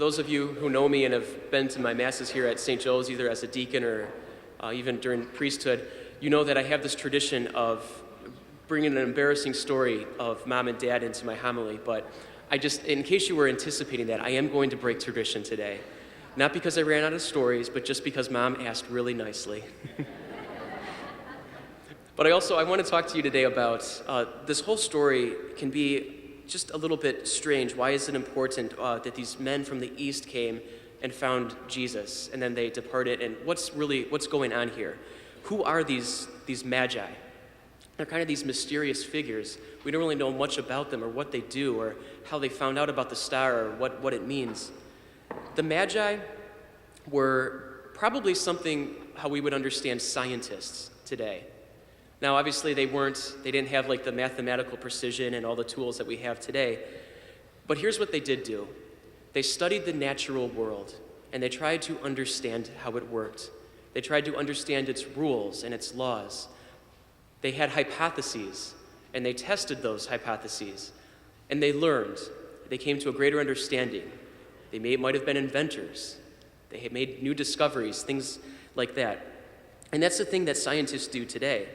those of you who know me and have been to my masses here at St. Joe's, either as a deacon or even during priesthood, you know that I have this tradition of bringing an embarrassing story of mom and dad into my homily. But in case you were anticipating that, I am going to break tradition today. Not because I ran out of stories, but just because mom asked really nicely. But I want to talk to you today about this whole story can be just a little bit strange. Why is it important that these men from the east came and found Jesus, and then they departed, and what's going on here? Who are these magi? They're kind of these mysterious figures. We don't really know much about them or what they do or how they found out about the star or what it means. The magi were probably something how we would understand scientists today. Now, obviously, they didn't have like the mathematical precision and all the tools that we have today. But here's what they did do. They studied the natural world, and they tried to understand how it worked. They tried to understand its rules and its laws. They had hypotheses, and they tested those hypotheses. And they learned. They came to a greater understanding. They might have been inventors. They had made new discoveries, things like that. And that's the thing that scientists do today.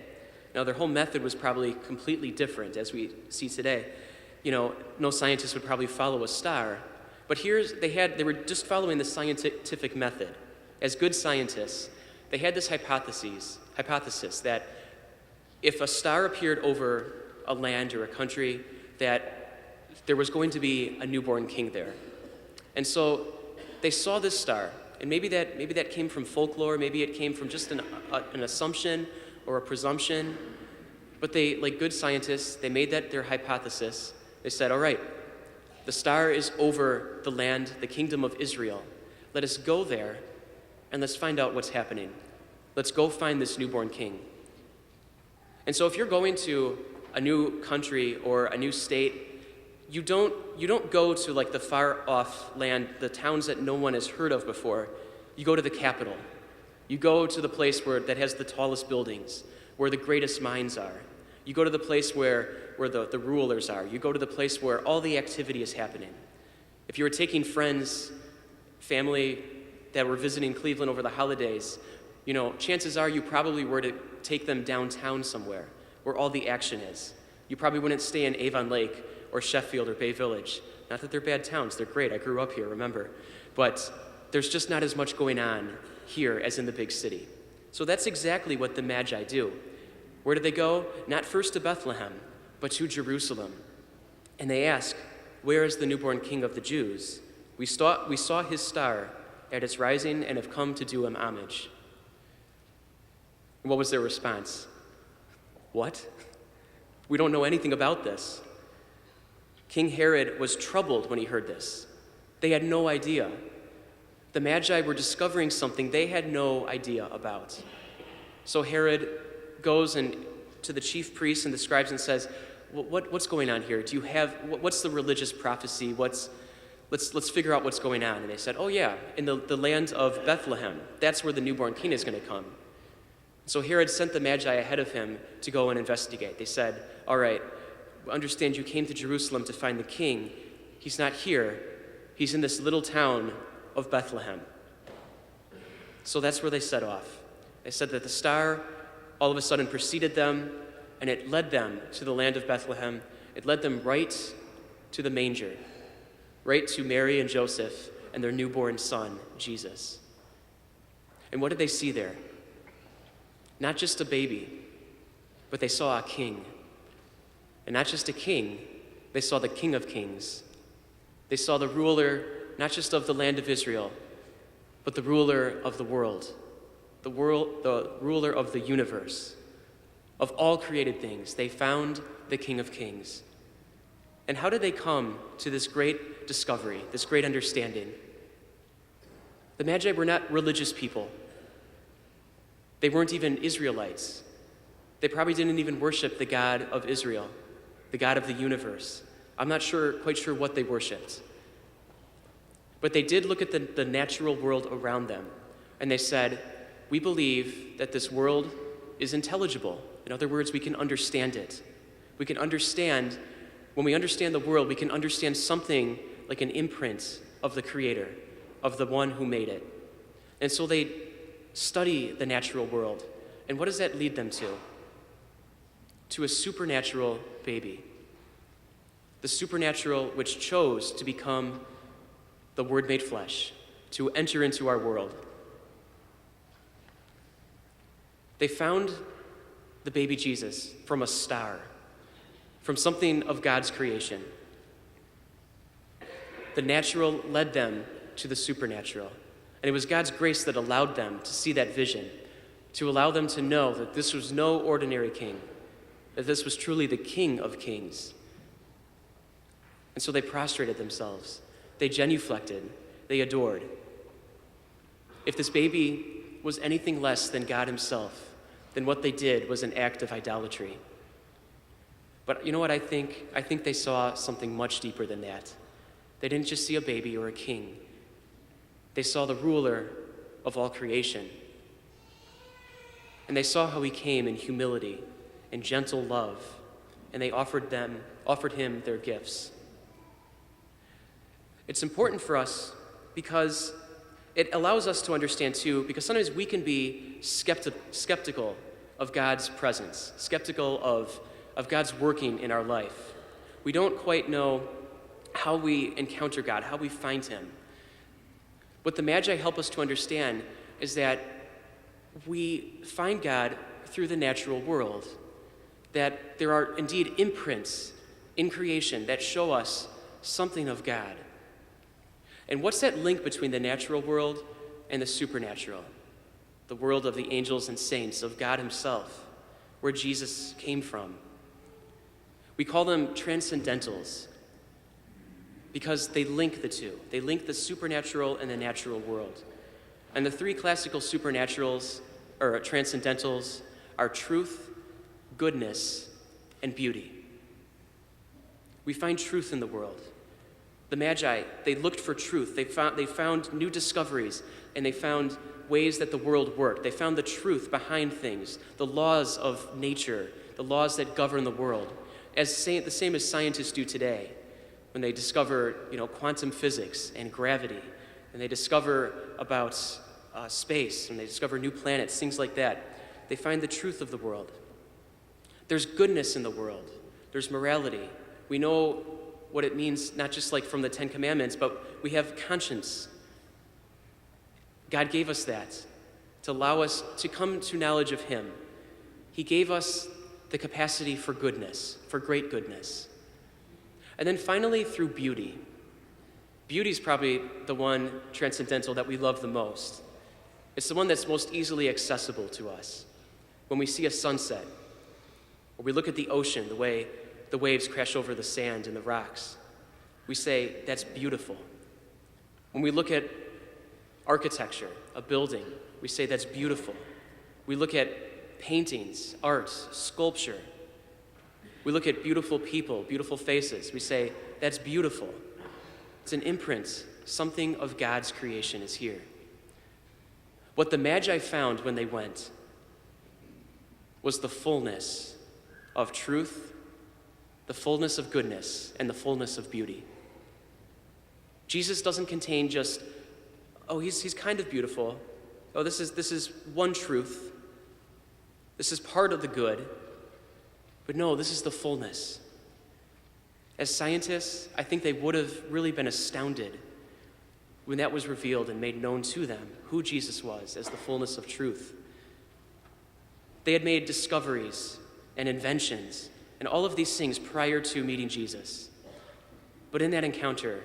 Now, their whole method was probably completely different as we see today. No scientist would probably follow a star. But they were just following the scientific method. As good scientists, they had this hypothesis that if a star appeared over a land or a country, that there was going to be a newborn king there. And so they saw this star, and maybe that came from folklore, maybe it came from just an assumption or a presumption, but they, like good scientists, they made that their hypothesis. They said, all right, the star is over the land, the kingdom of Israel. Let us go there, and let's find out what's happening. Let's go find this newborn king. And so if you're going to a new country or a new state, you don't go to like the far off land, the towns that no one has heard of before. You go to the capital. You go to the place that has the tallest buildings, where the greatest minds are. You go to the place where the rulers are. You go to the place where all the activity is happening. If you were taking friends, family that were visiting Cleveland over the holidays, chances are you probably were to take them downtown somewhere where all the action is. You probably wouldn't stay in Avon Lake or Sheffield or Bay Village. Not that they're bad towns, they're great. I grew up here, remember. But there's just not as much going on here as in the big city. So that's exactly what the Magi do. Where do they go? Not first to Bethlehem, but to Jerusalem. And they ask, where is the newborn king of the Jews? We saw his star at its rising and have come to do him homage. And what was their response? What? We don't know anything about this. King Herod was troubled when he heard this. They had no idea. The Magi were discovering something they had no idea about. So Herod goes to the chief priests and the scribes and says, what's going on here? What's the religious prophecy? Let's figure out what's going on. And they said, oh yeah, in the land of Bethlehem, that's where the newborn king is going to come. So Herod sent the Magi ahead of him to go and investigate. They said, all right, we understand you came to Jerusalem to find the king. He's not here. He's in this little town of Bethlehem. So that's where they set off. They said that the star all of a sudden preceded them, and it led them to the land of Bethlehem. It led them right to the manger, right to Mary and Joseph and their newborn son, Jesus. And what did they see there? Not just a baby, but they saw a king. And not just a king, they saw the King of Kings. They saw the ruler, not just of the land of Israel, but the ruler of the world, the ruler of the universe, of all created things. They found the King of Kings. And how did they come to this great discovery, this great understanding? The Magi were not religious people. They weren't even Israelites. They probably didn't even worship the God of Israel, the God of the universe. I'm not quite sure what they worshiped. But they did look at the natural world around them, and they said, we believe that this world is intelligible. In other words, we can understand it. We can understand, when we understand the world, we can understand something like an imprint of the Creator, of the one who made it. And so they study the natural world. And what does that lead them to? To a supernatural baby. The supernatural which chose to become the Word made flesh, to enter into our world. They found the baby Jesus from a star, from something of God's creation. The natural led them to the supernatural. And it was God's grace that allowed them to see that vision, to allow them to know that this was no ordinary king, that this was truly the King of Kings. And so they prostrated themselves. They genuflected. They adored. If this baby was anything less than God himself, then what they did was an act of idolatry. But you know what I think? I think they saw something much deeper than that. They didn't just see a baby or a king. They saw the ruler of all creation. And they saw how he came in humility and gentle love, and they offered him their gifts. It's important for us because it allows us to understand too, because sometimes we can be skeptical of God's presence, skeptical of God's working in our life. We don't quite know how we encounter God, how we find him. What the Magi help us to understand is that we find God through the natural world, that there are indeed imprints in creation that show us something of God. And what's that link between the natural world and the supernatural? The world of the angels and saints, of God himself, where Jesus came from. We call them transcendentals because they link the two. They link the supernatural and the natural world. And the three classical supernaturals, or transcendentals, are truth, goodness, and beauty. We find truth in the world. The Magi, they looked for truth. They found new discoveries, and they found ways that the world worked. They found the truth behind things, the laws of nature, the laws that govern the world, the same as scientists do today when they discover, quantum physics and gravity, and they discover about space, and they discover new planets, things like that. They find the truth of the world. There's goodness in the world. There's morality. We know what it means, not just like from the Ten Commandments, but we have conscience. God gave us that to allow us to come to knowledge of him. He gave us the capacity for goodness, for great goodness. And then finally, through beauty. Beauty is probably the one transcendental that we love the most. It's the one that's most easily accessible to us. When we see a sunset, or we look at the ocean, the way the waves crash over the sand and the rocks, we say, that's beautiful. When we look at architecture, a building, we say, that's beautiful. We look at paintings, art, sculpture. We look at beautiful people, beautiful faces. We say, that's beautiful. It's an imprint. Something of God's creation is here. What the Magi found when they went was the fullness of truth, the fullness of goodness, and the fullness of beauty. Jesus doesn't contain just, he's kind of beautiful. This is one truth. This is part of the good. But no, this is the fullness. As scientists, I think they would have really been astounded when that was revealed and made known to them who Jesus was as the fullness of truth. They had made discoveries and inventions and all of these things prior to meeting Jesus. But in that encounter,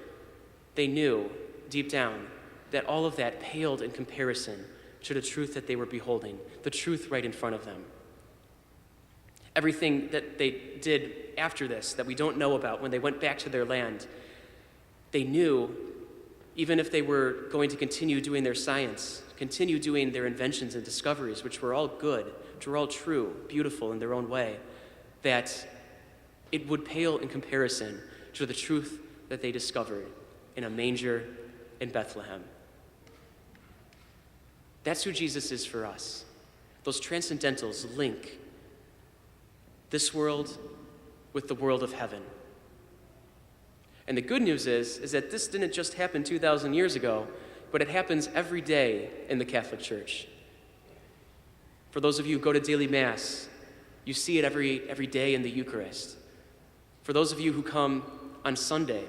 they knew deep down that all of that paled in comparison to the truth that they were beholding, the truth right in front of them. Everything that they did after this that we don't know about when they went back to their land, they knew, even if they were going to continue doing their science, continue doing their inventions and discoveries, which were all good, which were all true, beautiful in their own way, that it would pale in comparison to the truth that they discovered in a manger in Bethlehem. That's who Jesus is for us. Those transcendentals link this world with the world of heaven. And the good news is that this didn't just happen 2,000 years ago, but it happens every day in the Catholic Church. For those of you who go to daily Mass, you see it every day in the Eucharist. For those of you who come on Sunday,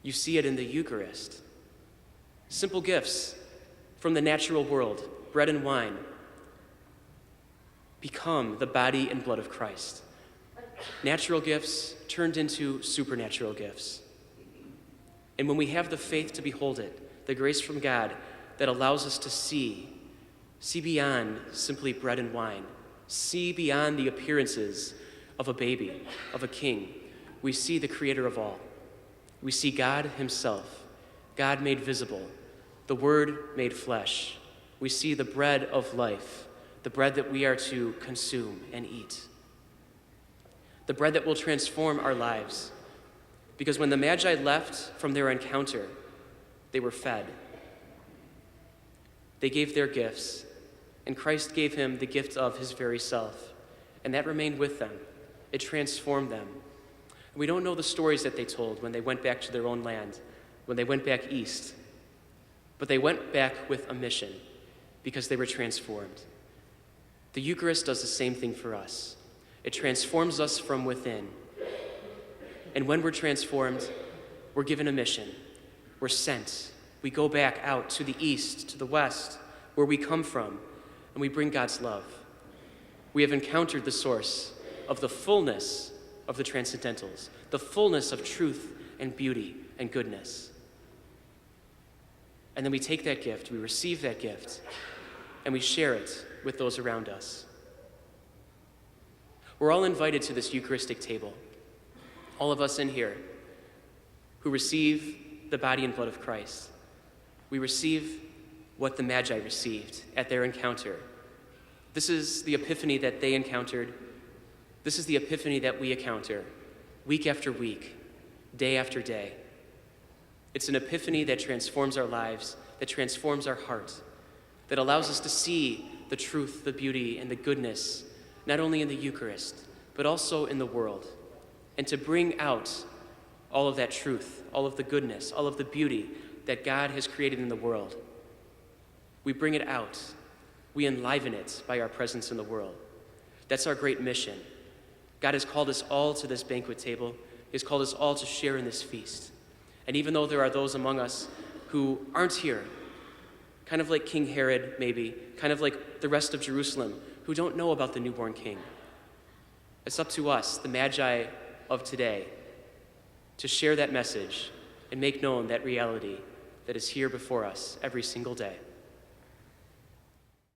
you see it in the Eucharist. Simple gifts from the natural world, bread and wine, become the body and blood of Christ. Natural gifts turned into supernatural gifts. And when we have the faith to behold it, the grace from God that allows us to see beyond simply bread and wine, see beyond the appearances of a baby, of a king, we see the creator of all. We see God himself, God made visible, the Word made flesh. We see the bread of life, the bread that we are to consume and eat. The bread that will transform our lives. Because when the Magi left from their encounter, they were fed. They gave their gifts, and Christ gave him the gift of his very self, and that remained with them. It transformed them. We don't know the stories that they told when they went back to their own land, when they went back east, but they went back with a mission because they were transformed. The Eucharist does the same thing for us. It transforms us from within. And when we're transformed, we're given a mission. We're sent. We go back out to the east, to the west, where we come from, and we bring God's love. We have encountered the source of the fullness of the transcendentals, the fullness of truth and beauty and goodness. And then we take that gift, we receive that gift, and we share it with those around us. We're all invited to this Eucharistic table, all of us in here who receive the body and blood of Christ. We receive what the Magi received at their encounter. This is the epiphany that they encountered. This is the epiphany that we encounter week after week, day after day. It's an epiphany that transforms our lives, that transforms our heart, that allows us to see the truth, the beauty, and the goodness, not only in the Eucharist, but also in the world, and to bring out all of that truth, all of the goodness, all of the beauty that God has created in the world. We bring it out. We enliven it by our presence in the world. That's our great mission. God has called us all to this banquet table. He has called us all to share in this feast. And even though there are those among us who aren't here, kind of like King Herod maybe, kind of like the rest of Jerusalem, who don't know about the newborn king, it's up to us, the Magi of today, to share that message and make known that reality that is here before us every single day.